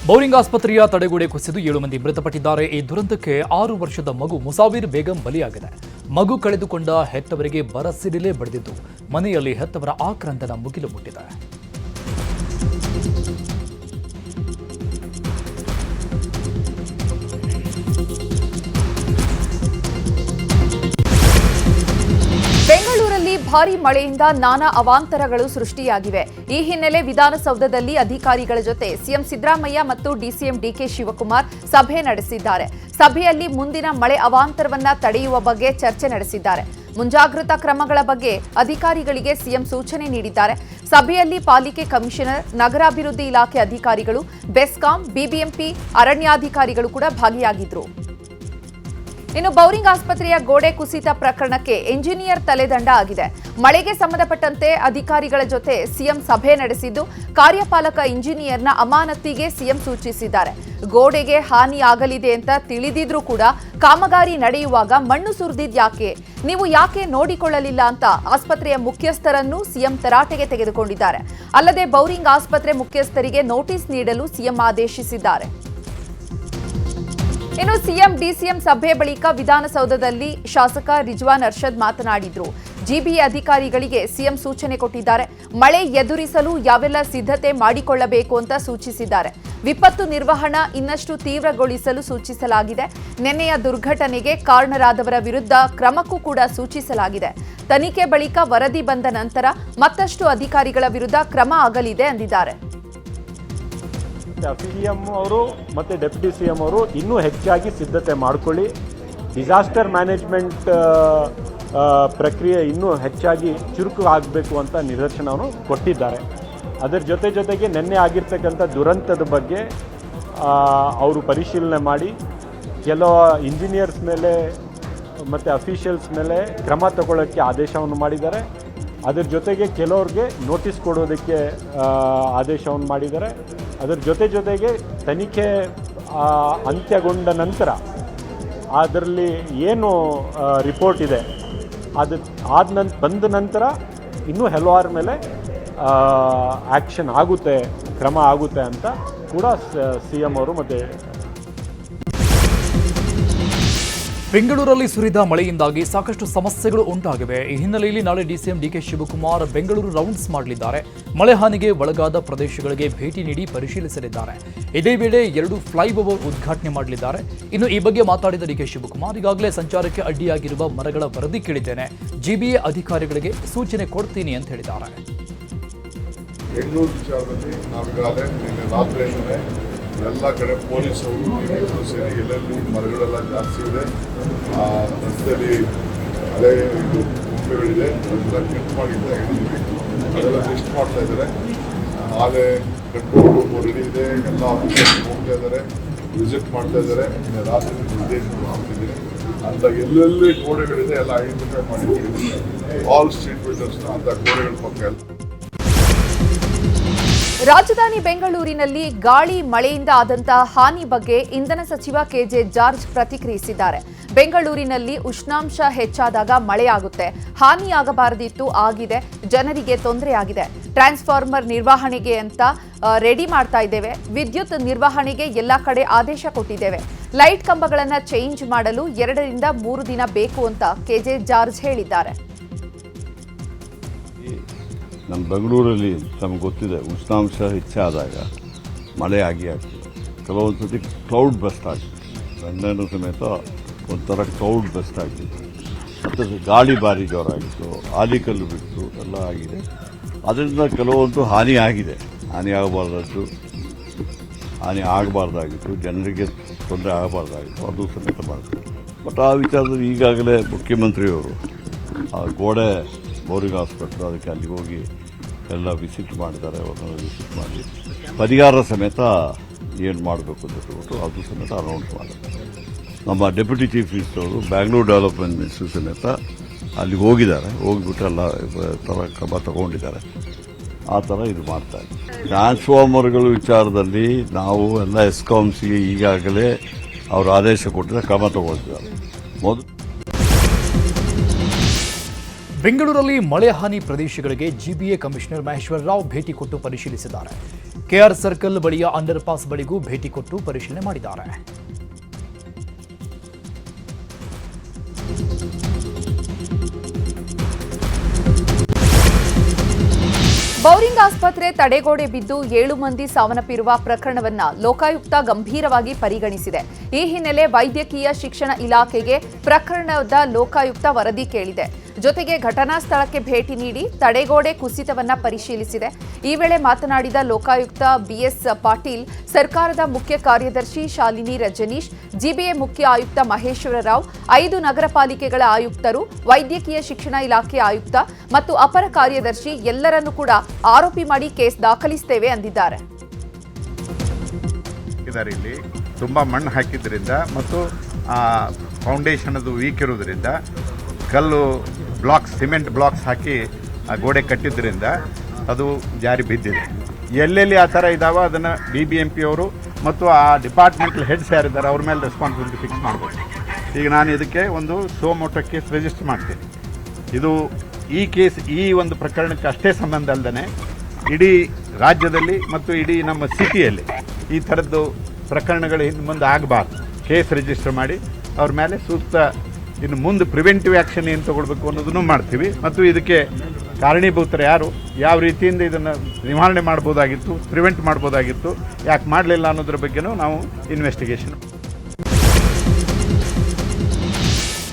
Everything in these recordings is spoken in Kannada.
ಬೌರಿಂಗ್ ಆಸ್ಪತ್ರೆಯ ತಡೆಗೋಡೆ ಕುಸಿದು 7 ಮಂದಿ ಮೃತಪಟ್ಟಿದ್ದಾರೆ. ಈ ದುರಂತಕ್ಕೆ 6 ವರ್ಷದ ಮಗು ಮುಸಾವಿರ್ ಬೇಗಂ ಬಲಿಯಾಗಿದೆ. ಮಗು ಕಳೆದುಕೊಂಡ ಹೆತ್ತವರಿಗೆ ಬರಸಿಡಿಲೇ ಬಡಿದಿದ್ದು ಮನೆಯಲ್ಲಿ ಹೆತ್ತವರ ಆಕ್ರಂದನ ಮುಗಿಲು ಮುಟ್ಟಿದೆ. ಬೆಂಗಳೂರಲ್ಲಿ ಭಾರೀ ಮಳೆಯಿಂದ ನಾನಾ ಅವಾಂತರಗಳು ಸೃಷ್ಟಿಯಾಗಿವೆ. ಈ ಹಿನ್ನೆಲೆ ವಿಧಾನಸೌಧದಲ್ಲಿ ಅಧಿಕಾರಿಗಳ ಜೊತೆ ಸಿಎಂ ಸಿದ್ದರಾಮಯ್ಯ ಮತ್ತು ಡಿಸಿಎಂ ಡಿಕೆ ಶಿವಕುಮಾರ್ ಸಭೆ ನಡೆಸಿದ್ದಾರೆ. ಸಭೆಯಲ್ಲಿ ಮುಂದಿನ ಮಳೆ ಅವಾಂತರವನ್ನ ತಡೆಯುವ ಬಗ್ಗೆ ಚರ್ಚೆ ನಡೆಸಿದ್ದಾರೆ. ಮುಂಜಾಗ್ರತಾ ಕ್ರಮಗಳ ಬಗ್ಗೆ ಅಧಿಕಾರಿಗಳಿಗೆ ಸಿಎಂ ಸೂಚನೆ ನೀಡಿದ್ದಾರೆ. ಸಭೆಯಲ್ಲಿ ಪಾಲಿಕೆ ಕಮಿಷನರ್, ನಗರಾಭಿವೃದ್ಧಿ ಇಲಾಖೆ ಅಧಿಕಾರಿಗಳು, ಬೆಸ್ಕಾಂ, ಬಿಬಿಎಂಪಿ ಅರಣ್ಯಾಧಿಕಾರಿಗಳು ಕೂಡ ಭಾಗಿಯಾಗಿದ್ರು. ಇನ್ನು ಬೌರಿಂಗ್ ಆಸ್ಪತ್ರೆಯ ಗೋಡೆ ಕುಸಿತ ಪ್ರಕರಣಕ್ಕೆ ಎಂಜಿನಿಯರ್ ತಲೆದಂಡ ಆಗಿದೆ. ಮಳೆಗೆ ಸಂಬಂಧಪಟ್ಟಂತೆ ಅಧಿಕಾರಿಗಳ ಜೊತೆ ಸಿಎಂ ಸಭೆ ನಡೆಸಿದ್ದು ಕಾರ್ಯಪಾಲಕ ಇಂಜಿನಿಯರ್ನ ಅಮಾನತಿಗೆ ಸಿಎಂ ಸೂಚಿಸಿದ್ದಾರೆ. ಗೋಡೆಗೆ ಹಾನಿಯಾಗಲಿದೆ ಅಂತ ತಿಳಿದಿದ್ರೂ ಕೂಡ ಕಾಮಗಾರಿ ನಡೆಯುವಾಗ ಮಣ್ಣು ಸುರಿದಿದ್ಯಾಕೆ, ನೀವು ಯಾಕೆ ನೋಡಿಕೊಳ್ಳಲಿಲ್ಲ ಅಂತ ಆಸ್ಪತ್ರೆಯ ಮುಖ್ಯಸ್ಥರನ್ನು ಸಿಎಂ ತರಾಟೆಗೆ ತೆಗೆದುಕೊಂಡಿದ್ದಾರೆ. ಅಲ್ಲದೆ ಬೌರಿಂಗ್ ಆಸ್ಪತ್ರೆ ಮುಖ್ಯಸ್ಥರಿಗೆ ನೋಟಿಸ್ ನೀಡಲು ಸಿಎಂ ಆದೇಶಿಸಿದ್ದಾರೆ. ಇನ್ನು ಸಿಎಂ ಡಿಸಿಎಂ ಸಭೆ ಬಳಿಕ ವಿಧಾನಸೌಧದಲ್ಲಿ ಶಾಸಕ ರಿಜ್ವಾನ್ ಅರ್ಷದ್ ಮಾತನಾಡಿದ್ರು. ಜಿಬಿಎ ಅಧಿಕಾರಿಗಳಿಗೆ ಸಿಎಂ ಸೂಚನೆ ಕೊಟ್ಟಿದ್ದಾರೆ. ಮಳೆ ಎದುರಿಸಲು ಯಾವೆಲ್ಲ ಸಿದ್ಧತೆ ಮಾಡಿಕೊಳ್ಳಬೇಕು ಅಂತ ಸೂಚಿಸಿದ್ದಾರೆ. ವಿಪತ್ತು ನಿರ್ವಹಣಾ ಇನ್ನಷ್ಟು ತೀವ್ರಗೊಳಿಸಲು ಸೂಚಿಸಲಾಗಿದೆ. ನಿನ್ನೆಯ ದುರ್ಘಟನೆಗೆ ಕಾರಣರಾದವರ ವಿರುದ್ಧ ಕ್ರಮಕ್ಕೂ ಕೂಡ ಸೂಚಿಸಲಾಗಿದೆ. ತನಿಖೆ ಬಳಿಕ ವರದಿ ಬಂದ ನಂತರ ಮತ್ತಷ್ಟು ಅಧಿಕಾರಿಗಳ ವಿರುದ್ಧ ಕ್ರಮ ಆಗಲಿದೆ ಎಂದಿದ್ದಾರೆ. ಸಿಎಂ ಅವರು ಮತ್ತು ಡೆಪ್ಯೂಟಿ ಸಿಎಂ ಅವರು ಇನ್ನೂ ಹೆಚ್ಚಾಗಿ ಸಿದ್ಧತೆ ಮಾಡಿಕೊಳ್ಳಿ. ಡಿಸಾಸ್ಟರ್ ಮ್ಯಾನೇಜ್ಮೆಂಟ್ ಪ್ರಕ್ರಿಯೆ ಇನ್ನೂ ಹೆಚ್ಚಾಗಿ ಚುರುಕು ಆಗಬೇಕು ಅಂತ ನಿರ್ದೇಶನವನ್ನು ಕೊಟ್ಟಿದ್ದಾರೆ. ಅದರ ಜೊತೆಗೆ ನಿನ್ನೆ ಆಗಿರ್ತಕ್ಕಂಥ ದುರಂತದ ಬಗ್ಗೆ ಅವರು ಪರಿಶೀಲನೆ ಮಾಡಿ ಕೆಲವು ಇಂಜಿನಿಯರ್ಸ್ ಮೇಲೆ ಮತ್ತು ಅಫಿಷಿಯಲ್ಸ್ ಮೇಲೆ ಕ್ರಮ ತಗೊಳ್ಳೋಕ್ಕೆ ಆದೇಶವನ್ನು ಮಾಡಿದ್ದಾರೆ. ಅದರ ಜೊತೆಗೆ ಕೆಲವ್ರಿಗೆ ನೋಟಿಸ್ ಕೊಡೋದಕ್ಕೆ ಆದೇಶವನ್ನು ಮಾಡಿದ್ದಾರೆ. ಅದರ ಜೊತೆಗೆ ತನಿಖೆ ಅಂತ್ಯಗೊಂಡ ನಂತರ ಅದರಲ್ಲಿ ಏನು ರಿಪೋರ್ಟ್ ಇದೆ ಅದು ಬಂದ ನಂತರ ಇನ್ನೂ ಹಲವಾರ ಮೇಲೆ ಆ್ಯಕ್ಷನ್ ಆಗುತ್ತೆ, ಕ್ರಮ ಆಗುತ್ತೆ ಅಂತ ಕೂಡ ಸಿಎಂ ಅವರು ಮತ್ತು ಬೆಂಗಳೂರಲ್ಲಿ ಸುರಿದ ಮಳೆಯಿಂದಾಗಿ ಸಾಕಷ್ಟು ಸಮಸ್ಯೆಗಳು ಉಂಟಾಗಿವೆ. ಈ ಹಿನ್ನೆಲೆಯಲ್ಲಿ ನಾಳೆ ಡಿಸಿಎಂ ಡಿಕೆ ಶಿವಕುಮಾರ್ ಬೆಂಗಳೂರು ರೌಂಡ್ಸ್ ಮಾಡಲಿದ್ದಾರೆ. ಮಳೆ ಹಾನಿಗೆ ಒಳಗಾದ ಪ್ರದೇಶಗಳಿಗೆ ಭೇಟಿ ನೀಡಿ ಪರಿಶೀಲಿಸಲಿದ್ದಾರೆ. ಇದೇ ವೇಳೆ 2 ಫ್ಲೈಓವರ್ ಉದ್ಘಾಟನೆ ಮಾಡಲಿದ್ದಾರೆ. ಇನ್ನು ಈ ಬಗ್ಗೆ ಮಾತಾಡಿದ ಡಿಕೆ ಶಿವಕುಮಾರ್, ಈಗಾಗಲೇ ಸಂಚಾರಕ್ಕೆ ಅಡ್ಡಿಯಾಗಿರುವ ಮರಗಳ ವರದಿ ಕೇಳಿದ್ದೇನೆ, ಜಿಬಿಎ ಅಧಿಕಾರಿಗಳಿಗೆ ಸೂಚನೆ ಕೊಡ್ತೀನಿ ಅಂತ ಹೇಳಿದ್ದಾರೆ. ಬೆಂಗಳೂರು ವಿಚಾರದಲ್ಲಿ ನಾವೀಗಾಗಲೇ ನಿನ್ನೆ ರಾತ್ರಿಯಿಂದಲೇ ಎಲ್ಲ ಕಡೆ ಪೊಲೀಸರು ಸೇರಿ ಎಲ್ಲೆಲ್ಲಿ ಮರಗಳೆಲ್ಲ ಜಾಸ್ತಿ ಇದೆ, ರಸ್ತೆಯಲ್ಲಿ ಹಳೆ ಇದು ಗುಂಪೆಗಳಿದೆ, ಅದೆಲ್ಲ ಕಟ್ ಮಾಡಿದ್ದೆ ಅದೆಲ್ಲ ಲಿಸ್ಟ್ ಮಾಡ್ತಾ ಇದ್ದಾರೆ. ನಾಳೆ ಕಂಟ್ರೋಲ್ ರೆಡಿ ಇದೆ, ಎಲ್ಲ ಆಫೀಸರ್ಸ್ ಹೋಗ್ತಾ ಇದ್ದಾರೆ, ವಿಸಿಟ್ ಮಾಡ್ತಾ ಇದ್ದಾರೆ. ರಾತ್ರಿ ನಿರ್ದೇಶನ ಮಾಡ್ತಿದ್ದೀನಿ ಅಂತ ಎಲ್ಲೆಲ್ಲಿ ಗೋಡೆಗಳಿದೆ ಎಲ್ಲ ಐಡೆಂಟಿಫೈ ಮಾಡಿದ್ದೀವಿ. ಆಲ್ ಸ್ಟ್ರೀಟ್ ಬಿಲ್ಡರ್ಸ್ನ ಅಂತ ಗೋಡೆಗಳ ಪಕ್ಕ ಎಲ್ಲ. ರಾಜಧಾನಿ ಬೆಂಗಳೂರಿನಲ್ಲಿ ಗಾಳಿ ಮಳೆಯಿಂದ ಆದಂತಹ ಹಾನಿ ಬಗ್ಗೆ ಇಂಧನ ಸಚಿವ ಕೆಜೆ ಜಾರ್ಜ್ ಪ್ರತಿಕ್ರಿಯಿಸಿದ್ದಾರೆ. ಬೆಂಗಳೂರಿನಲ್ಲಿ ಉಷ್ಣಾಂಶ ಹೆಚ್ಚಾದಾಗ ಮಳೆಯಾಗುತ್ತೆ, ಹಾನಿಯಾಗಬಾರದಿತ್ತು, ಆಗಿದೆ, ಜನರಿಗೆ ತೊಂದರೆಯಾಗಿದೆ. ಟ್ರಾನ್ಸ್ಫಾರ್ಮರ್ ನಿರ್ವಹಣೆಗೆ ಅಂತ ರೆಡಿ ಮಾಡ್ತಾ ಇದ್ದೇವೆ. ವಿದ್ಯುತ್ ನಿರ್ವಹಣೆಗೆ ಎಲ್ಲ ಕಡೆ ಆದೇಶ ಕೊಟ್ಟಿದ್ದೇವೆ. ಲೈಟ್ ಕಂಬಗಳನ್ನು ಚೇಂಜ್ ಮಾಡಲು 2 ರಿಂದ 3 ದಿನ ಬೇಕು ಅಂತ ಕೆಜೆ ಜಾರ್ಜ್ ಹೇಳಿದ್ದಾರೆ. ನಮ್ಮ ಬೆಂಗಳೂರಲ್ಲಿ ನಮಗೆ ಗೊತ್ತಿದೆ, ಉಷ್ಣಾಂಶ ಹೆಚ್ಚಾದಾಗ ಮಳೆ ಆಗ್ತದೆ. ಕೆಲವೊಂದು ಸತಿ ಕ್ಲೌಡ್ ಬಸ್ಟ್ ಆಗ್ತದೆ, ಗಂಡನೂ ಸಮೇತ ಒಂಥರ ಕ್ಲೌಡ್ ಬಸ್ಟ್ ಆಗ್ತಿತ್ತು. ಮತ್ತು ಗಾಳಿ ಭಾರಿ ಜೋರಾಗಿತ್ತು, ಆಲಿಕಲ್ಲು ಬಿಟ್ಟು ಎಲ್ಲ ಆಗಿದೆ. ಅದರಿಂದ ಕೆಲವೊಂದು ಹಾನಿ ಆಗಿದೆ. ಹಾನಿ ಆಗಬಾರ್ದಾಗಿತ್ತು, ಜನರಿಗೆ ತೊಂದರೆ ಆಗಬಾರ್ದಾಗಿತ್ತು, ಅದು ಸಮೇತ ಮಾಡ್ತಾರೆ. ಬಟ್ ಆ ವಿಚಾರದಲ್ಲಿ ಈಗಾಗಲೇ ಮುಖ್ಯಮಂತ್ರಿಯವರು ಆ ಗೋಡೆ ಬೌರಿಂಗ್ ಹಾಸ್ಪಿಟ್ಲು ಅದಕ್ಕೆ ಅಲ್ಲಿಗೆ ಹೋಗಿ ಎಲ್ಲ ವಿಸಿಟ್ ಮಾಡಿದ್ದಾರೆ. ಅವ್ರನ್ನ ವಿಸಿಟ್ ಮಾಡಿ ಪರಿಹಾರ ಸಮೇತ ಏನು ಮಾಡಬೇಕು ಅಂತ ಹೇಳ್ಬಿಟ್ಟು ಅದು ಸಮೇತ ಅನೌನ್ಸ್ ಮಾಡಿದ್ದಾರೆ. ನಮ್ಮ ಡೆಪ್ಯೂಟಿ ಚೀಫ್ ಮಿನಿಸ್ಟರ್ ಅವರು ಬ್ಯಾಂಗ್ಳೂರು ಡೆವಲಪ್ಮೆಂಟ್ ಮಿನಿಸ್ಟರ್ ಸಮೇತ ಅಲ್ಲಿಗೆ ಹೋಗಿದ್ದಾರೆ. ಹೋಗಿಬಿಟ್ಟು ಎಲ್ಲ ಥರ ಕ್ರಮ ತಗೊಂಡಿದ್ದಾರೆ. ಆ ಥರ ಇದು ಮಾಡ್ತಾರೆ. ಟ್ರಾನ್ಸ್ಫಾರ್ಮರ್ಗಳ ವಿಚಾರದಲ್ಲಿ ನಾವು ಎಲ್ಲ ಎಸ್ಕಾಮ್ಸ್ಗೆ ಈಗಾಗಲೇ ಅವರು ಆದೇಶ ಕೊಟ್ಟಿದ್ದಾರೆ, ಕ್ರಮ ತಗೊಳ್ತಿದ್ದಾರೆ. ಬೆಂಗಳೂರಲ್ಲಿ ಮಳೆ ಹಾನಿ ಪ್ರದೇಶಗಳಿಗೆ ಜಿಬಿಎ ಕಮಿಷನರ್ ಮಹೇಶ್ವರ ರಾವ್ ಭೇಟಿ ಕೊಟ್ಟು ಪರಿಶೀಲಿಸಿದ್ದಾರೆ. ಕೆಆರ್ ಸರ್ಕಲ್ ಬಳಿಯ ಅಂಡರ್ ಪಾಸ್ ಬಳಿಗೂ ಭೇಟಿ ಕೊಟ್ಟು ಪರಿಶೀಲನೆ ಮಾಡಿದ್ದಾರೆ. ಬೌರಿಂಗ್ ಆಸ್ಪತ್ರೆ ತಡೆಗೋಡೆ ಬಿದ್ದು 7 ಮಂದಿ ಸಾವನ್ನಪ್ಪಿರುವ ಪ್ರಕರಣವನ್ನ ಲೋಕಾಯುಕ್ತ ಗಂಭೀರವಾಗಿ ಪರಿಗಣಿಸಿದೆ. ಈ ಹಿನ್ನೆಲೆ ವೈದ್ಯಕೀಯ ಶಿಕ್ಷಣ ಇಲಾಖೆಗೆ ಪ್ರಕರಣದ ಲೋಕಾಯುಕ್ತ ವರದಿ ಕೇಳಿದೆ. ಜೊತೆಗೆ ಘಟನಾ ಸ್ಥಳಕ್ಕೆ ಭೇಟಿ ನೀಡಿ ತಡೆಗೋಡೆ ಕುಸಿತವನ್ನ ಪರಿಶೀಲಿಸಿದೆ. ಈ ವೇಳೆ ಮಾತನಾಡಿದ ಲೋಕಾಯುಕ್ತ ಬಿಎಸ್ ಪಾಟೀಲ್, ಸರ್ಕಾರದ ಮುಖ್ಯ ಕಾರ್ಯದರ್ಶಿ ಶಾಲಿನಿ ರಜನೀಶ್, ಜಿಬಿಎ ಮುಖ್ಯ ಆಯುಕ್ತ ಮಹೇಶ್ವರ ರಾವ್, 5 ನಗರ ಪಾಲಿಕೆಗಳ ಆಯುಕ್ತರು, ವೈದ್ಯಕೀಯ ಶಿಕ್ಷಣ ಇಲಾಖೆ ಆಯುಕ್ತ ಮತ್ತು ಅಪರ ಕಾರ್ಯದರ್ಶಿ ಎಲ್ಲರನ್ನೂ ಕೂಡ ಆರೋಪಿ ಮಾಡಿ ಕೇಸ್ ದಾಖಲಿಸುತ್ತೇವೆ ಅಂದಿದ್ದಾರೆ. ಇಲ್ಲಿ ತುಂಬ ಮಣ್ಣು ಹಾಕಿದ್ರಿಂದ ಮತ್ತು ಫೌಂಡೇಶನ್ ಅದು ವೀಕ್ ಇರೋದ್ರಿಂದ ಕಲ್ಲು ಬ್ಲಾಕ್ಸ್, ಸಿಮೆಂಟ್ ಬ್ಲಾಕ್ಸ್ ಹಾಕಿ ಆ ಗೋಡೆ ಕಟ್ಟಿದ್ರಿಂದ ಅದು ಜಾರಿ ಬಿದ್ದಿದೆ. ಎಲ್ಲೆಲ್ಲಿ ಆ ಥರ ಇದ್ದಾವೆ ಅದನ್ನು BBMP ಅವರು ಮತ್ತು ಆ ಡಿಪಾರ್ಟ್ಮೆಂಟಲ್ ಹೆಡ್ಸ್ ಯಾರಿದ್ದಾರೆ ಅವ್ರ ಮೇಲೆ ರೆಸ್ಪಾನ್ಸಿಬಿಲಿಟಿ ಫಿಕ್ಸ್ ಮಾಡಬೇಕು. ಈಗ ನಾನು ಇದಕ್ಕೆ ಒಂದು ಸೋಮೋಟೋ ಕೇಸ್ ರಿಜಿಸ್ಟರ್ ಮಾಡ್ತೀನಿ. ಇದು ಈ ಒಂದು ಪ್ರಕರಣಕ್ಕೆ ಅಷ್ಟೇ ಸಂಬಂಧ ಅಲ್ಲದೆ ಇಡೀ ರಾಜ್ಯದಲ್ಲಿ ಮತ್ತು ಇಡೀ ನಮ್ಮ ಸಿಟಿಯಲ್ಲಿ ಈ ಥರದ್ದು ಪ್ರಕರಣಗಳು ಇನ್ನು ಮುಂದೆ ಆಗಬಾರ್ದು. ಕೇಸ್ ರಿಜಿಸ್ಟರ್ ಮಾಡಿ ಅವ್ರ ಮೇಲೆ ಸೂಕ್ತ ಇನ್ನು ಮುಂದೆ ಪ್ರಿವೆಂಟಿವ್ ಆ್ಯಕ್ಷನ್ ಏನು ತೊಗೊಳ್ಬೇಕು ಅನ್ನೋದನ್ನು ಮಾಡ್ತೀವಿ. ಮತ್ತು ಇದಕ್ಕೆ ಕಾರಣೀಭೂತರು ಯಾರು, ಯಾವ ರೀತಿಯಿಂದ ಇದನ್ನು ನಿವಾರಣೆ ಮಾಡ್ಬೋದಾಗಿತ್ತು, ಪ್ರಿವೆಂಟ್ ಮಾಡ್ಬೋದಾಗಿತ್ತು, ಯಾಕೆ ಮಾಡಲಿಲ್ಲ ಅನ್ನೋದ್ರ ಬಗ್ಗೆನೂ ನಾವು ಇನ್ವೆಸ್ಟಿಗೇಷನ್.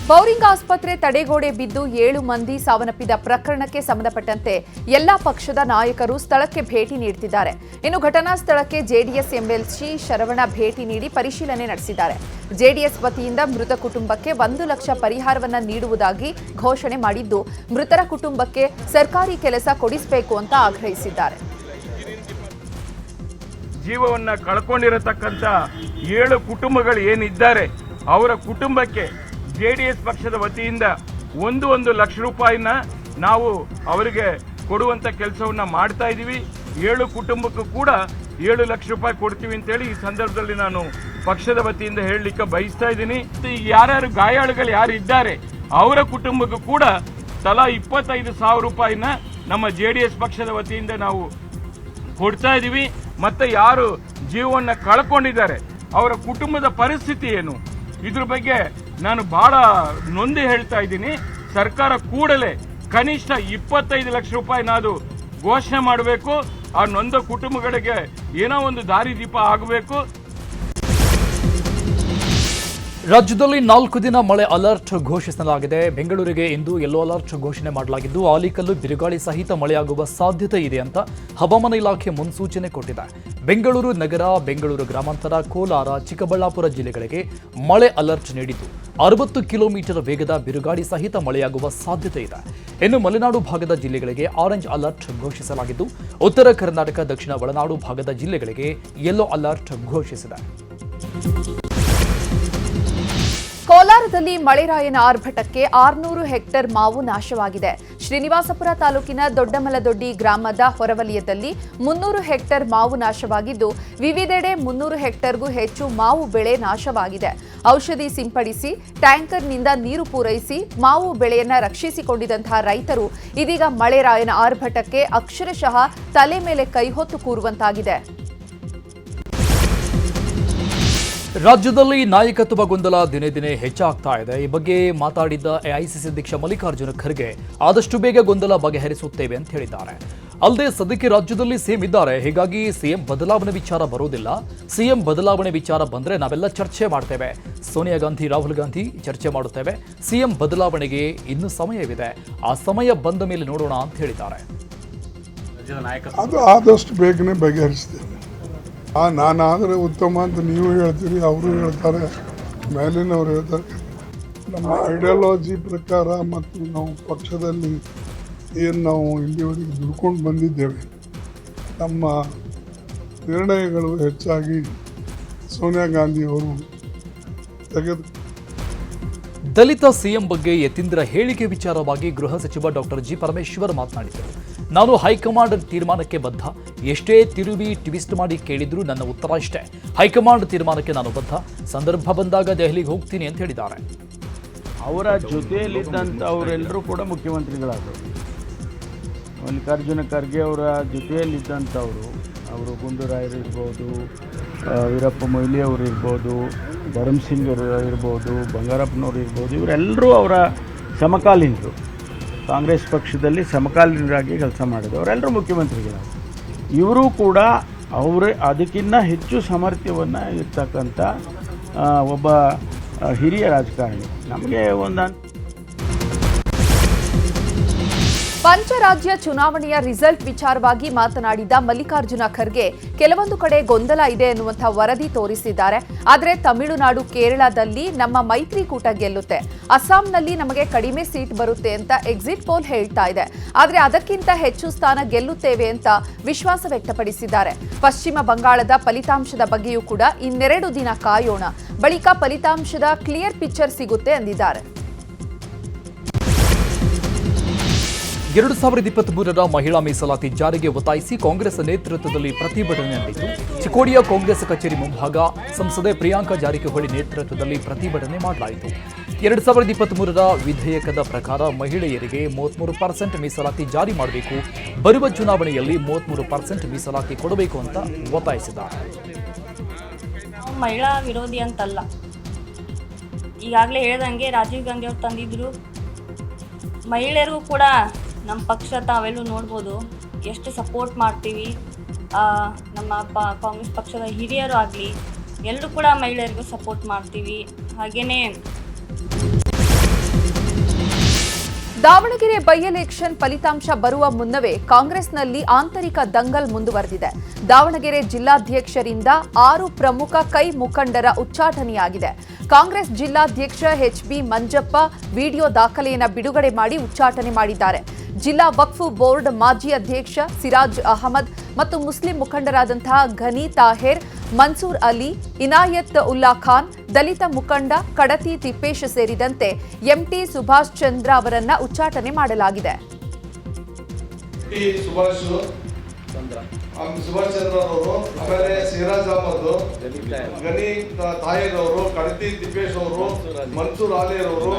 ಬೌರಿಂಗ್ ಆಸ್ಪತ್ರೆ ತಡೆಗೋಡೆ ಬಿದ್ದು 7 ಮಂದಿ ಸಾವನ್ನಪ್ಪಿದ ಪ್ರಕರಣಕ್ಕೆ ಸಂಬಂಧಪಟ್ಟಂತೆ ಎಲ್ಲಾ ಪಕ್ಷದ ನಾಯಕರು ಸ್ಥಳಕ್ಕೆ ಭೇಟಿ ನೀಡುತ್ತಿದ್ದಾರೆ. ಇನ್ನು ಘಟನಾ ಸ್ಥಳಕ್ಕೆ ಜೆಡಿಎಸ್ ಎಂಎಲ್ಸಿ ಶರವಣ ಭೇಟಿ ನೀಡಿ ಪರಿಶೀಲನೆ ನಡೆಸಿದ್ದಾರೆ. ಜೆಡಿಎಸ್ ವತಿಯಿಂದ ಮೃತ ಕುಟುಂಬಕ್ಕೆ 1 ಲಕ್ಷ ಪರಿಹಾರವನ್ನ ನೀಡುವುದಾಗಿ ಘೋಷಣೆ ಮಾಡಿದ್ದು, ಮೃತರ ಕುಟುಂಬಕ್ಕೆ ಸರ್ಕಾರಿ ಕೆಲಸ ಕೊಡಿಸಬೇಕು ಅಂತ ಆಗ್ರಹಿಸಿದ್ದಾರೆ. ಜೀವವನ್ನ ಕಳ್ಕೊಂಡಿರತಕ್ಕಂಥ 7 ಕುಟುಂಬಗಳು ಏನಿದ್ದಾರೆ ಅವರ ಕುಟುಂಬಕ್ಕೆ JDS ಪಕ್ಷದ ವತಿಯಿಂದ 1 ಲಕ್ಷ ರೂಪಾಯಿನ ನಾವು ಅವರಿಗೆ ಕೊಡುವಂತ ಕೆಲಸವನ್ನ ಮಾಡ್ತಾ ಇದ್ದೀವಿ. 7 ಕುಟುಂಬಕ್ಕೂ ಕೂಡ 7 ಲಕ್ಷ ರೂಪಾಯಿ ಕೊಡ್ತೀವಿ ಅಂತೇಳಿ ಈ ಸಂದರ್ಭದಲ್ಲಿ ನಾನು ಪಕ್ಷದ ವತಿಯಿಂದ ಹೇಳಲಿಕ್ಕೆ ಬಯಸ್ತಾ ಇದ್ದೀನಿ. ಯಾರ್ಯಾರು ಗಾಯಾಳುಗಳು ಯಾರು ಇದ್ದಾರೆ ಅವರ ಕುಟುಂಬಕ್ಕೂ ಕೂಡ ತಲಾ 25,000 ರೂಪಾಯಿನ ನಮ್ಮ JDS ಪಕ್ಷದ ವತಿಯಿಂದ ನಾವು ಕೊಡ್ತಾ ಇದ್ದೀವಿ. ಮತ್ತೆ ಯಾರು ಜೀವವನ್ನ ಕಳ್ಕೊಂಡಿದ್ದಾರೆ ಅವರ ಕುಟುಂಬದ ಪರಿಸ್ಥಿತಿ ಏನು, ಇದ್ರ ಬಗ್ಗೆ ನಾನು ಬಹಳ ನೊಂದು ಹೇಳ್ತಾ ಇದ್ದೀನಿ. ಸರ್ಕಾರ ಕೂಡಲೇ ಕನಿಷ್ಠ 25 ಲಕ್ಷ ರೂಪಾಯಿನಾದ್ರು ಘೋಷಣೆ ಮಾಡಬೇಕು. ಆ ನೊಂದ ಕುಟುಂಬಗಳಿಗೆ ಏನೋ ಒಂದು ದಾರಿದೀಪ ಆಗಬೇಕು. ರಾಜ್ಯದಲ್ಲಿ 4 ದಿನ ಮಳೆ ಅಲರ್ಟ್ ಘೋಷಿಸಲಾಗಿದೆ. ಬೆಂಗಳೂರಿಗೆ ಇಂದು ಯೆಲ್ಲೋ ಅಲರ್ಟ್ ಘೋಷಣೆ ಮಾಡಲಾಗಿದ್ದು, ಆಲಿಕಲ್ಲು ಬಿರುಗಾಳಿ ಸಹಿತ ಮಳೆಯಾಗುವ ಸಾಧ್ಯತೆ ಇದೆ ಅಂತ ಹವಾಮಾನ ಇಲಾಖೆ ಮುನ್ಸೂಚನೆ ಕೊಟ್ಟಿದೆ. ಬೆಂಗಳೂರು ನಗರ, ಬೆಂಗಳೂರು ಗ್ರಾಮಾಂತರ, ಕೋಲಾರ, ಚಿಕ್ಕಬಳ್ಳಾಪುರ ಜಿಲ್ಲೆಗಳಿಗೆ ಮಳೆ ಅಲರ್ಟ್ ನೀಡಿದ್ದು 60 ಕಿಲೋಮೀಟರ್ ವೇಗದ ಬಿರುಗಾಳಿ ಸಹಿತ ಮಳೆಯಾಗುವ ಸಾಧ್ಯತೆ ಇದೆ. ಇನ್ನು ಮಲೆನಾಡು ಭಾಗದ ಜಿಲ್ಲೆಗಳಿಗೆ ಆರೆಂಜ್ ಅಲರ್ಟ್ ಘೋಷಿಸಲಾಗಿದ್ದು, ಉತ್ತರ ಕರ್ನಾಟಕ, ದಕ್ಷಿಣ ಒಳನಾಡು ಭಾಗದ ಜಿಲ್ಲೆಗಳಿಗೆ ಯೆಲ್ಲೋ ಅಲರ್ಟ್ ಘೋಷಿಸಿದೆ. ಕೋಲಾರದಲ್ಲಿ ಮಳೆರಾಯನ ಆರ್ಭಟಕ್ಕೆ 600 ಹೆಕ್ಟೇರ್ ಮಾವು ನಾಶವಾಗಿದೆ. ಶ್ರೀನಿವಾಸಪುರ ತಾಲೂಕಿನ ದೊಡ್ಡಮಲದೊಡ್ಡಿ ಗ್ರಾಮದ ಹೊರವಲಯದಲ್ಲಿ 300 ಹೆಕ್ಟೇರ್ ಮಾವು ನಾಶವಾಗಿದ್ದು, ವಿವಿಧೆಡೆ 300 ಹೆಕ್ಟೇರ್ಗೂ ಹೆಚ್ಚು ಮಾವು ಬೆಳೆ ನಾಶವಾಗಿದೆ. ಔಷಧಿ ಸಿಂಪಡಿಸಿ ಟ್ಯಾಂಕರ್ನಿಂದ ನೀರು ಪೂರೈಸಿ ಮಾವು ಬೆಳೆಯನ್ನ ರಕ್ಷಿಸಿಕೊಂಡಿದ್ದಂತಹ ರೈತರು ಇದೀಗ ಮಳೆರಾಯನ ಆರ್ಭಟಕ್ಕೆ ಅಕ್ಷರಶಃ ತಲೆ ಮೇಲೆ ಕೈ ಹೊತ್ತು ಕೂರುವಂತಾಗಿದೆ. ರಾಜ್ಯದಲ್ಲಿ ನಾಯಕತ್ವ ಗೊಂದಲ ದಿನೇ ದಿನೇ ಹೆಚ್ಚಾಗ್ತಾ ಇದೆ. ಈ ಬಗ್ಗೆ ಮಾತಾಡಿದ್ದ ಎಐಸಿಸಿ ಅಧ್ಯಕ್ಷ ಮಲ್ಲಿಕಾರ್ಜುನ ಖರ್ಗೆ ಆದಷ್ಟು ಬೇಗ ಗೊಂದಲ ಬಗೆಹರಿಸುತ್ತೇವೆ ಅಂತ ಹೇಳಿದ್ದಾರೆ. ಅಲ್ಲದೆ ಸದ್ಯಕ್ಕೆ ರಾಜ್ಯದಲ್ಲಿ ಸಿಎಂ ಇದ್ದಾರೆ, ಹೀಗಾಗಿ ಸಿಎಂ ಬದಲಾವಣೆ ವಿಚಾರ ಬರೋದಿಲ್ಲ. ಸಿಎಂ ಬದಲಾವಣೆ ವಿಚಾರ ಬಂದ್ರೆ ನಾವೆಲ್ಲ ಚರ್ಚೆ ಮಾಡ್ತೇವೆ. ಸೋನಿಯಾ ಗಾಂಧಿ, ರಾಹುಲ್ ಗಾಂಧಿ ಚರ್ಚೆ ಮಾಡುತ್ತೇವೆ. ಸಿಎಂ ಬದಲಾವಣೆಗೆ ಇನ್ನೂ ಸಮಯವಿದೆ, ಆ ಸಮಯ ಬಂದ ಮೇಲೆ ನೋಡೋಣ ಅಂತ ಹೇಳಿದ್ದಾರೆ. ಅದು ಆದಷ್ಟು ಬೇಗನೆ ಬಗೆಹರಿಸ್ತೇವೆ. ನಾನಾದರೆ ಉತ್ತಮ ಅಂತ ನೀವು ಹೇಳ್ತೀರಿ, ಅವರು ಹೇಳ್ತಾರೆ, ಮೇಲಿನವ್ರು ಹೇಳ್ತಾರೆ. ನಮ್ಮ ಐಡಿಯಾಲಜಿ ಪ್ರಕಾರ ಮತ್ತು ನಾವು ಪಕ್ಷದಲ್ಲಿ ಏನು ನಾವು ಇಲ್ಲಿವರೆಗೆ ದುಡ್ಕೊಂಡು ಬಂದಿದ್ದೇವೆ, ನಮ್ಮ ನಿರ್ಣಯಗಳು ಹೆಚ್ಚಾಗಿ ಸೋನಿಯಾ ಗಾಂಧಿ ಅವರು ತೆಗೆದು. ದಲಿತ ಸಿಎಂ ಬಗ್ಗೆ ಯತೀಂದ್ರ ಹೇಳಿಕೆ ವಿಚಾರವಾಗಿ ಗೃಹ ಸಚಿವ ಡಾಕ್ಟರ್ ಜಿ ಪರಮೇಶ್ವರ್ ಮಾತನಾಡಿದರು. ನಾನು ಹೈಕಮಾಂಡ್ ತೀರ್ಮಾನಕ್ಕೆ ಬದ್ಧ, ಎಷ್ಟೇ ತಿರುವಿ ಟ್ವಿಸ್ಟ್ ಮಾಡಿ ಕೇಳಿದ್ರು ನನ್ನ ಉತ್ತರ ಇಷ್ಟೇ, ಹೈಕಮಾಂಡ್ ತೀರ್ಮಾನಕ್ಕೆ ನಾನು ಬದ್ಧ, ಸಂದರ್ಭ ಬಂದಾಗ ದೆಹಲಿಗೆ ಹೋಗ್ತೀನಿ ಅಂತ ಹೇಳಿದ್ದಾರೆ. ಅವರ ಜೊತೆಯಲ್ಲಿದ್ದಂಥವರೆಲ್ಲರೂ ಕೂಡ ಮುಖ್ಯಮಂತ್ರಿಗಳಾದರು. ಮಲ್ಲಿಕಾರ್ಜುನ ಖರ್ಗೆ ಅವರ ಜೊತೆಯಲ್ಲಿದ್ದಂಥವರು, ಅವರು ಗುಂಡೂರಾಯರು ಇರ್ಬೋದು, ವೀರಪ್ಪ ಮೊಯ್ಲಿ ಅವರು ಇರ್ಬೋದು, ಧರ್ಮಸಿಂಗ್ ಇರ್ಬೋದು, ಬಂಗಾರಪ್ಪನವರು ಇರ್ಬೋದು, ಇವರೆಲ್ಲರೂ ಅವರ ಸಮಕಾಲೀನರು. ಕಾಂಗ್ರೆಸ್ ಪಕ್ಷದಲ್ಲಿ ಸಮಕಾಲೀನರಾಗಿ ಕೆಲಸ ಮಾಡಿದ್ರು. ಅವರೆಲ್ಲರೂ ಮುಖ್ಯಮಂತ್ರಿಗಳಾದರು. ಇವರು ಕೂಡ ಅದಕ್ಕಿಂತ ಹೆಚ್ಚು ಸಾಮರ್ಥ್ಯವನ್ನು ಇರ್ತಕ್ಕಂಥ ಒಬ್ಬ ಹಿರಿಯ ರಾಜಕಾರಣಿ. ನಮಗೆ ಪಂಚರಾಜ್ಯ ಚುನಾವಣೆಯ ರಿಸಲ್ಟ್ ವಿಚಾರವಾಗಿ ಮಾತನಾಡಿದ ಮಲ್ಲಿಕಾರ್ಜುನ ಖರ್ಗೆ ಕೆಲವೊಂದು ಕಡೆ ಗೊಂದಲ ಇದೆ ಎನ್ನುವಂಥ ವರದಿ ತೋರಿಸಿದ್ದಾರೆ. ಆದರೆ ತಮಿಳುನಾಡು, ಕೇರಳದಲ್ಲಿ ನಮ್ಮ ಮೈತ್ರಿಕೂಟ ಗೆಲ್ಲುತ್ತೆ, ಅಸ್ಸಾಂನಲ್ಲಿ ನಮಗೆ ಕಡಿಮೆ ಸೀಟ್ ಬರುತ್ತೆ ಅಂತ ಎಕ್ಸಿಟ್ ಪೋಲ್ ಹೇಳ್ತಾ ಇದೆ. ಆದರೆ ಅದಕ್ಕಿಂತ ಹೆಚ್ಚು ಸ್ಥಾನ ಗೆಲ್ಲುತ್ತೇವೆ ಅಂತ ವಿಶ್ವಾಸ ವ್ಯಕ್ತಪಡಿಸಿದ್ದಾರೆ. ಪಶ್ಚಿಮ ಬಂಗಾಳದ ಫಲಿತಾಂಶದ ಬಗ್ಗೆಯೂ ಕೂಡ ಇನ್ನೆರಡು ದಿನ ಕಾಯೋಣ, ಬಳಿಕ ಫಲಿತಾಂಶದ ಕ್ಲಿಯರ್ ಪಿಕ್ಚರ್ ಸಿಗುತ್ತೆ ಎಂದಿದ್ದಾರೆ. 2023ರ ಮಹಿಳಾ ಮೀಸಲಾತಿ ಜಾರಿಗೆ ಒತ್ತಾಯಿಸಿ ಕಾಂಗ್ರೆಸ್ ನೇತೃತ್ವದಲ್ಲಿ ಪ್ರತಿಭಟನೆ ನಡೆಯಿತು. ಚಿಕ್ಕೋಡಿಯ ಕಾಂಗ್ರೆಸ್ ಕಚೇರಿ ಮುಂಭಾಗ ಸಂಸದೆ ಪ್ರಿಯಾಂಕಾ ಜಾರಕಿಹೊಳಿ ನೇತೃತ್ವದಲ್ಲಿ ಪ್ರತಿಭಟನೆ ಮಾಡಲಾಯಿತು. 2023ರ ವಿಧೇಯಕದ ಪ್ರಕಾರ ಮಹಿಳೆಯರಿಗೆ 33% ಮೀಸಲಾತಿ ಜಾರಿ ಮಾಡಬೇಕು, ಬರುವ ಚುನಾವಣೆಯಲ್ಲಿ 33% ಮೀಸಲಾತಿ ಕೊಡಬೇಕು ಅಂತ ಒತ್ತಾಯಿಸಿದ್ದಾರೆ. ಮಹಿಳಾ ವಿರೋಧಿ ಅಂತಲ್ಲ, ಈಗಾಗಲೇ ಹೇಳ್ದಂಗೆ ರಾಜೀವ್ ಗಾಂಧಿ ಅವರು ತಂದಿದ್ರು. ಮಹಿಳೆಯರಿಗೂ ಕೂಡ ನಮ್ಮ ಪಕ್ಷ ತಾವೆಲ್ಲೂ ನೋಡ್ಬೋದು ಎಷ್ಟು ಸಪೋರ್ಟ್ ಮಾಡ್ತೀವಿ. ನಮ್ಮ ಕಾಂಗ್ರೆಸ್ ಪಕ್ಷದ ಹಿರಿಯರು ಆಗಲಿ ಎಲ್ಲರೂ ಕೂಡ ಮಹಿಳೆಯರಿಗೂ ಸಪೋರ್ಟ್ ಮಾಡ್ತೀವಿ. ಹಾಗೆಯೇ ದಾವಣಗೆರೆ ಬೈ ಎಲೆಕ್ಷನ್ ಫಲಿತಾಂಶ ಬರುವ ಮುನ್ನವೇ ಕಾಂಗ್ರೆಸ್ನಲ್ಲಿ ಆಂತರಿಕ ದಂಗಲ್ ಮುಂದುವರೆದಿದೆ. ದಾವಣಗೆರೆ ಜಿಲ್ಲಾಧ್ಯಕ್ಷರಿಂದ 6 ಪ್ರಮುಖ ಕೈ ಮುಖಂಡರ ಉಚ್ಚಾಟನೆಯಾಗಿದೆ. ಕಾಂಗ್ರೆಸ್ ಜಿಲ್ಲಾಧ್ಯಕ್ಷ ಎಚ್.ಬಿ. ಮಂಜಪ್ಪ ವಿಡಿಯೋ ದಾಖಲೆಯನ್ನು ಬಿಡುಗಡೆ ಮಾಡಿ ಉಚ್ಚಾಟನೆ ಮಾಡಿದ್ದಾರೆ. ಜಿಲ್ಲಾ ವಕ್ಫ್ ಬೋರ್ಡ್ ಮಾಜಿ ಅಧ್ಯಕ್ಷ ಸಿರಾಜ್ ಅಹಮದ್ ಮತ್ತು ಮುಸ್ಲಿಂ ಮುಖಂಡರಾದಂತಹ ಘನಿ ತಾಹೇರ್, ಮನ್ಸೂರ್ ಅಲಿ, ಇನಾಯತ್ ಉಲ್ಲಾ ಖಾನ್, ದಲಿತ ಮುಖಂಡ ಕಡತಿ ತಿಪ್ಪೇಶ್ ಸೇರಿದಂತೆ ಎಂಟಿ ಸುಭಾಷ್ ಚಂದ್ರ ಅವರನ್ನ ಉಚ್ಚಾಟನೆ ಮಾಡಲಾಗಿದೆ. ಸುಭಾಷ್ ಚಂದ್ರ ಅವರು, ಆಮೇಲೆ ಸಿರಾಜ್ ಅಹಮದ್, ಗನಿ ತಾಹಿರ್ ಅವರು, ಕಡತಿ ತಿಪ್ಪೇಶ್ ಅವರು, ಮನ್ಸೂರ್ ಅಲಿ ಅವರು,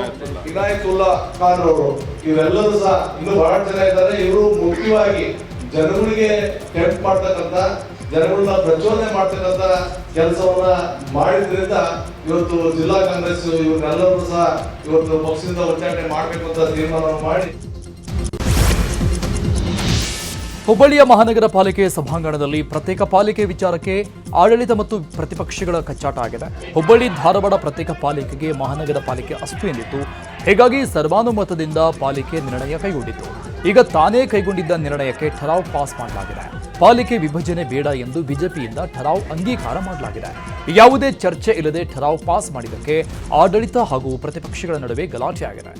ಇನಾಯತ್ ಉಲ್ಲಾ ಖಾನ್ ಅವರು, ಇವರೆಲ್ಲರೂ ಸಹ ಇನ್ನೂ ಬಹಳ ಜನ ಇದ್ದಾರೆ. ಇವರು ಮುಖ್ಯವಾಗಿ ಜನಗಳಿಗೆ ಟೆಂಪ್ಟ್ ಮಾಡ್ತಕ್ಕಂಥ, ಜನಗಳನ್ನ ಪ್ರಚೋದನೆ ಮಾಡ್ತಕ್ಕಂಥ ಕೆಲಸವನ್ನ ಮಾಡಿದ್ರಿಂದ ಇವತ್ತು ಜಿಲ್ಲಾ ಕಾಂಗ್ರೆಸ್ ಇವರೆಲ್ಲರೂ ಸಹ ಇವತ್ತು ಪಕ್ಷದಿಂದ ಉಚ್ಚಾಟನೆ ಮಾಡಬೇಕು ಅಂತ ತೀರ್ಮಾನ ಮಾಡಿ ಹುಬ್ಬಳ್ಳಿಯ ಮಹಾನಗರ ಪಾಲಿಕೆ ಸಭಾಂಗಣದಲ್ಲಿ ಪ್ರತ್ಯೇಕ ಪಾಲಿಕೆ ವಿಚಾರಕ್ಕೆ ಆಡಳಿತ ಮತ್ತು ಪ್ರತಿಪಕ್ಷಗಳ ಕಚ್ಚಾಟ ಆಗಿದೆ. ಹುಬ್ಬಳ್ಳಿ ಧಾರವಾಡ ಪ್ರತ್ಯೇಕ ಪಾಲಿಕೆಗೆ ಮಹಾನಗರ ಪಾಲಿಕೆ ಅಸ್ತು ಎಂದಿತ್ತು. ಹೀಗಾಗಿ ಸರ್ವಾನುಮತದಿಂದ ಪಾಲಿಕೆ ನಿರ್ಣಯ ಕೈಗೊಂಡಿತ್ತು. ಈಗ ತಾನೇ ಕೈಗೊಂಡಿದ್ದ ನಿರ್ಣಯಕ್ಕೆ ಠರಾವ್ ಪಾಸ್ ಮಾಡಲಾಗಿದೆ. ಪಾಲಿಕೆ ವಿಭಜನೆ ಬೇಡ ಎಂದು ಬಿಜೆಪಿಯಿಂದ ಠರಾವ್ ಅಂಗೀಕಾರ ಮಾಡಲಾಗಿದೆ. ಯಾವುದೇ ಚರ್ಚೆ ಇಲ್ಲದೆ ಠರಾವ್ ಪಾಸ್ ಮಾಡಿದ್ದಕ್ಕೆ ಆಡಳಿತ ಹಾಗೂ ಪ್ರತಿಪಕ್ಷಗಳ ನಡುವೆ ಗಲಾಟೆಯಾಗಿದೆ.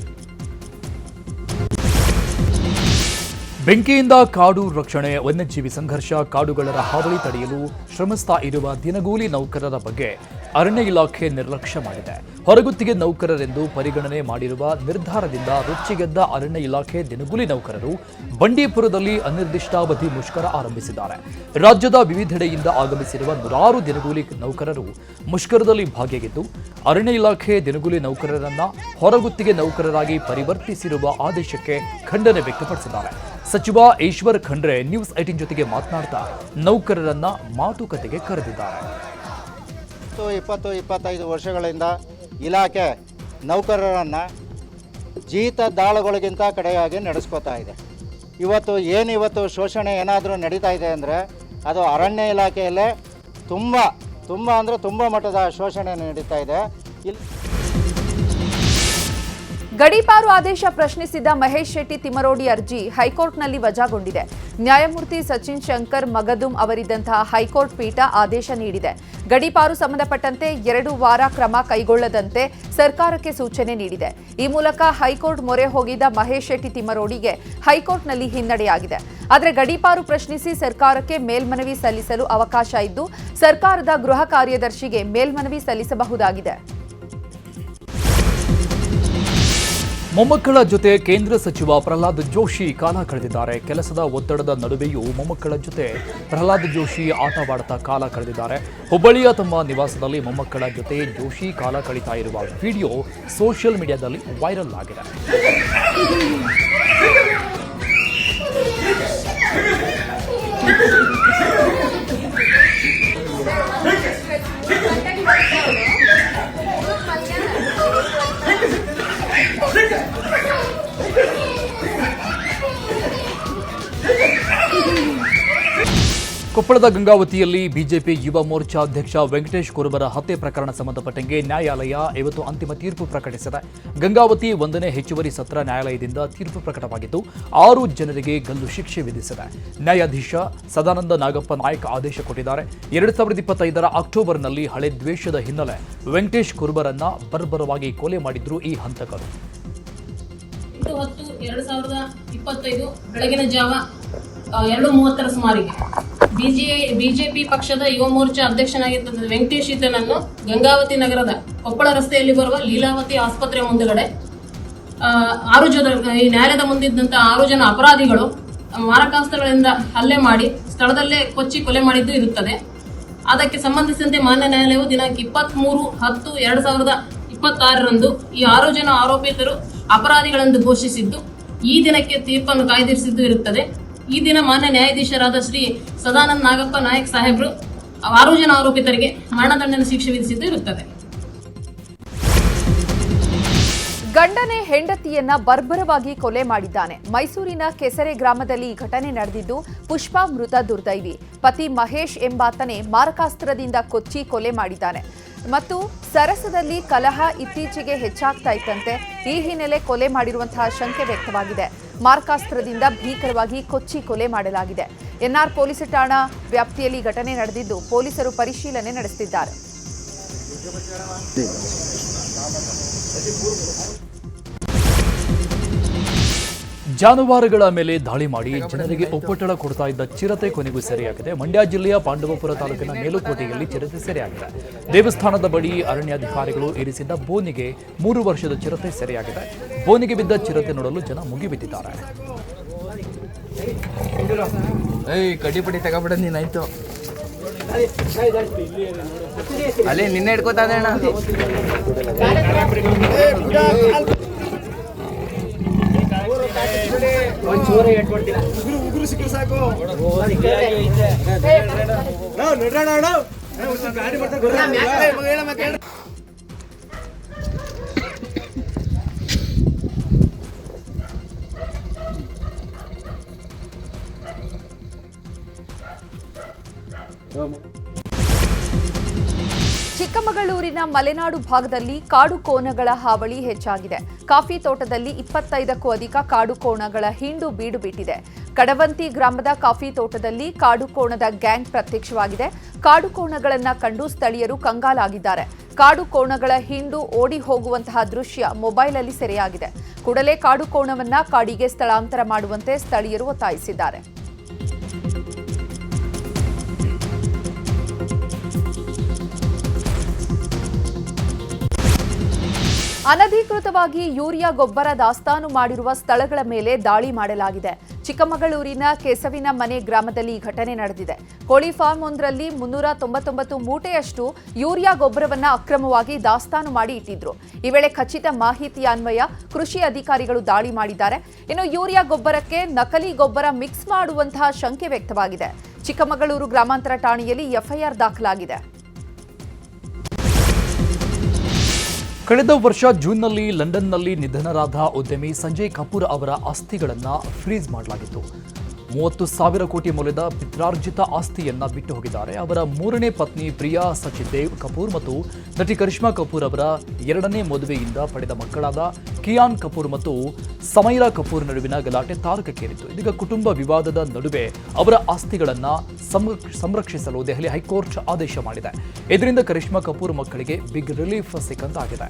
ಬೆಂಕಿಯಿಂದ ಕಾಡು ರಕ್ಷಣೆ, ವನ್ಯಜೀವಿ ಸಂಘರ್ಷ, ಕಾಡುಗಳ ಹಾವಳಿ ತಡೆಯಲು ಶ್ರಮಿಸ್ತಾ ಇರುವ ದಿನಗೂಲಿ ನೌಕರರ ಬಗ್ಗೆ ಅರಣ್ಯ ಇಲಾಖೆ ನಿರ್ಲಕ್ಷ್ಯ ಮಾಡಿದೆ. ಹೊರಗುತ್ತಿಗೆ ನೌಕರರೆಂದು ಪರಿಗಣನೆ ಮಾಡಿರುವ ನಿರ್ಧಾರದಿಂದ ರೊಚ್ಚಿಗೆದ್ದ ಅರಣ್ಯ ಇಲಾಖೆ ದಿನಗೂಲಿ ನೌಕರರು ಬಂಡೀಪುರದಲ್ಲಿ ಅನಿರ್ದಿಷ್ಟಾವಧಿ ಮುಷ್ಕರ ಆರಂಭಿಸಿದ್ದಾರೆ. ರಾಜ್ಯದ ವಿವಿಧೆಡೆಯಿಂದ ಆಗಮಿಸಿರುವ ನೂರಾರು ದಿನಗೂಲಿ ನೌಕರರು ಮುಷ್ಕರದಲ್ಲಿ ಭಾಗಿಯಾಗಿದ್ದು, ಅರಣ್ಯ ಇಲಾಖೆ ದಿನಗೂಲಿ ನೌಕರರನ್ನ ಹೊರಗುತ್ತಿಗೆ ನೌಕರರಾಗಿ ಪರಿವರ್ತಿಸಿರುವ ಆದೇಶಕ್ಕೆ ಖಂಡನೆ ವ್ಯಕ್ತಪಡಿಸಿದ್ದಾರೆ. ಸಚಿವ ಈಶ್ವರ್ ಖಂಡ್ರೆ ನ್ಯೂಸ್ 18 ಜೊತೆಗೆ ಮಾತನಾಡ್ತಾ ನೌಕರರನ್ನ ಮಾತುಕತೆಗೆ ಕರೆದಿದ್ದಾರೆ. 20-25 ವರ್ಷಗಳಿಂದ ಇಲಾಖೆ ನೌಕರರನ್ನು ಜೀತದಾಳುಗಳಿಗಿಂತ ಕಡೆಯಾಗಿ ನಡೆಸ್ಕೋತಾ ಇದೆ. ಇವತ್ತು ಶೋಷಣೆ ಏನಾದರೂ ನಡೀತಾ ಇದೆ ಅಂದರೆ ಅದು ಅರಣ್ಯ ಇಲಾಖೆಯಲ್ಲೇ ತುಂಬ ಮಟ್ಟದ ಶೋಷಣೆ ನಡೀತಾ ಇದೆ. ಗಡೀಪಾರು ಆದೇಶ ಪ್ರಶ್ನಿಸಿದ್ದ ಮಹೇಶ್ ಶೆಟ್ಟಿ ತಿಮರೋಡಿ ಅರ್ಜಿ ಹೈಕೋರ್ಟ್ನಲ್ಲಿ ವಜಾಗೊಂಡಿದೆ. ನ್ಯಾಯಮೂರ್ತಿ ಸಚಿನ್ ಶಂಕರ್ ಮಗದುಂ ಅವರಿದ್ದಂತಹ ಹೈಕೋರ್ಟ್ ಪೀಠ ಆದೇಶ ನೀಡಿದೆ. ಗಡೀಪಾರು ಸಂಬಂಧಪಟ್ಟಂತೆ 2 ವಾರ ಕ್ರಮ ಕೈಗೊಳ್ಳದಂತೆ ಸರ್ಕಾರಕ್ಕೆ ಸೂಚನೆ ನೀಡಿದೆ. ಈ ಮೂಲಕ ಹೈಕೋರ್ಟ್ ಮೊರೆ ಹೋಗಿದ್ದ ಮಹೇಶ್ ಶೆಟ್ಟಿ ತಿಮರೋಡಿಗೆ ಹೈಕೋರ್ಟ್ನಲ್ಲಿ ಹಿನ್ನಡೆಯಾಗಿದೆ. ಆದರೆ ಗಡೀಪಾರು ಪ್ರಶ್ನಿಸಿ ಸರ್ಕಾರಕ್ಕೆ ಮೇಲ್ಮನವಿ ಸಲ್ಲಿಸಲು ಅವಕಾಶ ಇದ್ದು, ಸರ್ಕಾರದ ಗೃಹ ಕಾರ್ಯದರ್ಶಿಗೆ ಮೇಲ್ಮನವಿ ಸಲ್ಲಿಸಬಹುದಾಗಿದೆ. ಮೊಮ್ಮಕ್ಕಳ ಜೊತೆ ಕೇಂದ್ರ ಸಚಿವ ಪ್ರಹ್ಲಾದ್ ಜೋಶಿ ಕಾಲ ಕಳೆದಿದ್ದಾರೆ. ಕೆಲಸದ ಒತ್ತಡದ ನಡುವೆಯೂ ಮೊಮ್ಮಕ್ಕಳ ಜೊತೆ ಪ್ರಹ್ಲಾದ್ ಜೋಶಿ ಆಟವಾಡುತ್ತಾ ಕಾಲ ಕಳೆದಿದ್ದಾರೆ. ಹುಬ್ಬಳ್ಳಿಯ ತಮ್ಮ ನಿವಾಸದಲ್ಲಿ ಮೊಮ್ಮಕ್ಕಳ ಜೊತೆ ಜೋಶಿ ಕಾಲ ಕಳೀತಾ ಇರುವ ವಿಡಿಯೋ ಸೋಷಿಯಲ್ ಮೀಡಿಯಾದಲ್ಲಿ ವೈರಲ್ ಆಗಿದೆ. ಕೊಪ್ಪಳದ ಗಂಗಾವತಿಯಲ್ಲಿ ಬಿಜೆಪಿ ಯುವ ಮೋರ್ಚಾ ಅಧ್ಯಕ್ಷ ವೆಂಕಟೇಶ್ ಕುರುಬರ ಹತ್ಯೆ ಪ್ರಕರಣ ಸಂಬಂಧಪಟ್ಟಂತೆ ನ್ಯಾಯಾಲಯ ಇವತ್ತು ಅಂತಿಮ ತೀರ್ಪು ಪ್ರಕಟಿಸಿದೆ. ಗಂಗಾವತಿ 1ನೇ ಹೆಚ್ಚುವರಿ ಸತ್ರ ನ್ಯಾಯಾಲಯದಿಂದ ತೀರ್ಪು ಪ್ರಕಟವಾಗಿದ್ದು 6 ಜನರಿಗೆ ಗಲ್ಲು ಶಿಕ್ಷೆ ವಿಧಿಸಿದೆ. ನ್ಯಾಯಾಧೀಶ ಸದಾನಂದ ನಾಗಪ್ಪ ನಾಯ್ಕ ಆದೇಶ ಕೊಟ್ಟಿದ್ದಾರೆ. 2025ರ ಅಕ್ಟೋಬರ್ನಲ್ಲಿ ಹಳೆ ದ್ವೇಷದ ಹಿನ್ನೆಲೆ ವೆಂಕಟೇಶ್ ಕುರುಬರನ್ನ ಬರ್ಬರವಾಗಿ ಕೊಲೆ ಮಾಡಿದ್ರು ಈ ಹಂತಕರು. 8/10/2025 ಬೆಳಗಿನ ಜಾವ 2:30 ಸುಮಾರಿಗೆ ಬಿಜೆಪಿ ಪಕ್ಷದ ಯುವ ಮೋರ್ಚಾ ಅಧ್ಯಕ್ಷನಾಗಿದ್ದ ವೆಂಕಟೇಶ್ ಈತನನ್ನು ಗಂಗಾವತಿ ನಗರದ ಕೊಪ್ಪಳ ರಸ್ತೆಯಲ್ಲಿ ಬರುವ ಲೀಲಾವತಿ ಆಸ್ಪತ್ರೆ ಮುಂದುಗಡೆ 6 ಜನ ಈ ನ್ಯಾಯಾಲಯದ ಮುಂದಿದ್ದಂತಹ 6 ಜನ ಅಪರಾಧಿಗಳು ಮಾರಕಾಸ್ತ್ರಗಳಿಂದ ಹಲ್ಲೆ ಮಾಡಿ ಸ್ಥಳದಲ್ಲೇ ಕೊಚ್ಚಿ ಕೊಲೆ ಮಾಡಿದ್ದು ಇರುತ್ತದೆ. ಅದಕ್ಕೆ ಸಂಬಂಧಿಸಿದಂತೆ ಮಾನ್ಯ ನ್ಯಾಯಾಲಯವು ದಿನಾಂಕ 23/10/2026ರಂದು ಈ 6 ಜನ ಆರೋಪಿತರು ಅಪರಾಧಿಗಳೆಂದು ಘೋಷಿಸಿದ್ದು ಈ ದಿನಕ್ಕೆ ತೀರ್ಪನ್ನು ಕಾಯ್ದಿರಿಸಿದ್ದು ಇರುತ್ತದೆ. ಈ ದಿನ ಮಾನ್ಯ ನ್ಯಾಯಾಧೀಶರಾದ ಶ್ರೀ ಸದಾನಂದ ನಾಗಪ್ಪ ನಾಯಕ್ ಸಾಹೇಬರು 6 ಜನ ಆರೋಪಿತರಿಗೆ ಮರಣದಂಡನೆ ಶಿಕ್ಷೆ ವಿಧಿಸಿದ್ದು ಇರುತ್ತದೆ. ಗಂಡನೇ ಹೆಂಡತಿಯನ್ನ ಬರ್ಬರವಾಗಿ ಕೊಲೆ ಮಾಡಿದ್ದಾನೆ. ಮೈಸೂರಿನ ಕೆಸರೆ ಗ್ರಾಮದಲ್ಲಿ ಈ ಘಟನೆ ನಡೆದಿದ್ದು ಪುಷ್ಪಾ ಮೃತ ದುರ್ದೈವಿ. ಪತಿ ಮಹೇಶ್ ಎಂಬಾತನೇ ಮಾರಕಾಸ್ತ್ರದಿಂದ ಕೊಚ್ಚಿ ಕೊಲೆ ಮಾಡಿದ್ದಾನೆ ಮತ್ತು ಸರಸದಲ್ಲಿ ಕಲಹ ಇತ್ತೀಚೆಗೆ ಹೆಚ್ಚಾಗ್ತಾ ಇತ್ತಂತೆ. ಈ ಹಿನ್ನೆಲೆ ಕೊಲೆ ಮಾಡಿರುವಂತಹ ಶಂಕೆ ವ್ಯಕ್ತವಾಗಿದೆ. ಮಾರಕಾಸ್ತ್ರದಿಂದ ಭೀಕರವಾಗಿ ಕೊಚ್ಚಿ ಕೊಲೆ ಮಾಡಲಾಗಿದೆ. ಎನ್ಆರ್ ಪೊಲೀಸ್ ಠಾಣಾ ವ್ಯಾಪ್ತಿಯಲ್ಲಿ ಘಟನೆ ನಡೆದಿದ್ದು ಪೊಲೀಸರು ಪರಿಶೀಲನೆ ನಡೆಸುತ್ತಿದ್ದಾರೆ. ಜಾನುವಾರುಗಳ ಮೇಲೆ ದಾಳಿ ಮಾಡಿ ಜನರಿಗೆ ಒಪ್ಪಟ್ಟಳ ಕೊಡ್ತಾ ಇದ್ದ ಚಿರತೆ ಕೊನೆಗೂ ಸೆರೆಯಾಗಿದೆ. ಮಂಡ್ಯ ಜಿಲ್ಲೆಯ ಪಾಂಡವಪುರ ತಾಲೂಕಿನ ಮೇಲುಕೋಟೆಯಲ್ಲಿ ಚಿರತೆ ಸೆರೆಯಾಗಿದೆ. ದೇವಸ್ಥಾನದ ಬಳಿ ಅರಣ್ಯಾಧಿಕಾರಿಗಳು ಇರಿಸಿದ್ದ ಬೋನಿಗೆ 3 ವರ್ಷದ ಚಿರತೆ ಸೆರೆಯಾಗಿದೆ. ಬೋನಿಗೆ ಬಿದ್ದ ಚಿರತೆ ನೋಡಲು ಜನ ಮುಗಿಬಿದ್ದಿದ್ದಾರೆ. ಕಡ್ಡಿಪಟ್ಟಿ ತಗೊಬಿಡ ನೀನಾಯ್ತು ಅಲ್ಲೇ ನಿನ್ನೆ ಹಿಡ್ಕೋತಾ ಅಣ್ಣ. ಚಿಕ್ಕಮಗಳೂರಿನ ಮಲೆನಾಡು ಭಾಗದಲ್ಲಿ ಕಾಡು ಕೋಣಗಳ ಹಾವಳಿ ಹೆಚ್ಚಾಗಿದೆ. ಕಾಫಿ ತೋಟದಲ್ಲಿ 25ಕ್ಕೂ ಅಧಿಕ ಕಾಡು ಕೋಣಗಳ ಹಿಂಡು ಬೀಡು ಬಿಟ್ಟಿದೆ. ಕಡವಂತಿ ಗ್ರಾಮದ ಕಾಫಿ ತೋಟದಲ್ಲಿ ಕಾಡು ಕೋಣದ ಗ್ಯಾಂಗ್ ಪ್ರತ್ಯಕ್ಷವಾಗಿದೆ. ಕಾಡು ಕೋಣಗಳನ್ನು ಕಂಡು ಸ್ಥಳೀಯರು ಕಂಗಾಲಾಗಿದ್ದಾರೆ. ಕಾಡು ಕೋಣಗಳ ಹಿಂಡು ಓಡಿ ಹೋಗುವಂತಹ ದೃಶ್ಯ ಮೊಬೈಲ್ನಲ್ಲಿ ಸೆರೆಯಾಗಿದೆ. ಕೂಡಲೇ ಕಾಡು ಕೋಣವನ್ನ ಕಾಡಿಗೆ ಸ್ಥಳಾಂತರ ಮಾಡುವಂತೆ ಸ್ಥಳೀಯರು ಒತ್ತಾಯಿಸಿದ್ದಾರೆ. ಅನಧಿಕೃತವಾಗಿ ಯೂರಿಯಾ ಗೊಬ್ಬರ ದಾಸ್ತಾನು ಮಾಡಿರುವ ಸ್ಥಳಗಳ ಮೇಲೆ ದಾಳಿ ಮಾಡಲಾಗಿದೆ. ಚಿಕ್ಕಮಗಳೂರಿನ ಕೆಸವಿನ ಮನೆ ಗ್ರಾಮದಲ್ಲಿ ಈ ಘಟನೆ ನಡೆದಿದೆ. ಕೋಳಿ ಫಾರ್ಮ್ ಒಂದರಲ್ಲಿ 399 ಮೂಟೆಯಷ್ಟು ಯೂರಿಯಾ ಗೊಬ್ಬರವನ್ನು ಅಕ್ರಮವಾಗಿ ದಾಸ್ತಾನು ಮಾಡಿ ಇಟ್ಟಿದ್ರು. ಈ ವೇಳೆ ಖಚಿತ ಮಾಹಿತಿ ಅನ್ವಯ ಕೃಷಿ ಅಧಿಕಾರಿಗಳು ದಾಳಿ ಮಾಡಿದ್ದಾರೆ. ಇನ್ನು ಯೂರಿಯಾ ಗೊಬ್ಬರಕ್ಕೆ ನಕಲಿ ಗೊಬ್ಬರ ಮಿಕ್ಸ್ ಮಾಡುವಂತಹ ಶಂಕೆ ವ್ಯಕ್ತವಾಗಿದೆ. ಚಿಕ್ಕಮಗಳೂರು ಗ್ರಾಮಾಂತರ ಠಾಣೆಯಲ್ಲಿ ಎಫ್ಐಆರ್ ದಾಖಲಾಗಿದೆ. ಕಳೆದ ವರ್ಷ ಜೂನ್ನಲ್ಲಿ ಲಂಡನ್ನಲ್ಲಿ ನಿಧನರಾದ ಉದ್ಯಮಿ ಸಂಜಯ್ ಕಪೂರ್ ಅವರ ಆಸ್ತಿಗಳನ್ನು ಫ್ರೀಸ್ ಮಾಡಲಾಗಿತ್ತು. 30,000 ಕೋಟಿ ಮೌಲ್ಯದ ಪಿತ್ರಾರ್ಜಿತ ಆಸ್ತಿಯನ್ನ ಬಿಟ್ಟು ಹೋಗಿದ್ದಾರೆ. ಅವರ 3ನೇ ಪತ್ನಿ ಪ್ರಿಯಾ ಸಚಿದೇವ್ ಕಪೂರ್ ಮತ್ತು ನಟಿ ಕರಿಷ್ಮಾ ಕಪೂರ್ ಅವರ 2ನೇ ಮದುವೆಯಿಂದ ಪಡೆದ ಮಕ್ಕಳಾದ ಕಿಯಾನ್ ಕಪೂರ್ ಮತ್ತು ಸಮೈರಾ ಕಪೂರ್ ನಡುವಿನ ಗಲಾಟೆ ತಾರಕಕ್ಕೇರಿತ್ತು. ಇದೀಗ ಕುಟುಂಬ ವಿವಾದದ ನಡುವೆ ಅವರ ಆಸ್ತಿಗಳನ್ನು ಸಂರಕ್ಷಿಸಲು ದೆಹಲಿ ಹೈಕೋರ್ಟ್ ಆದೇಶ ಮಾಡಿದೆ. ಇದರಿಂದ ಕರಿಷ್ಮಾ ಕಪೂರ್ ಮಕ್ಕಳಿಗೆ ಬಿಗ್ ರಿಲೀಫ್ ಸಿಕ್ಕಂತಾಗಿದೆ.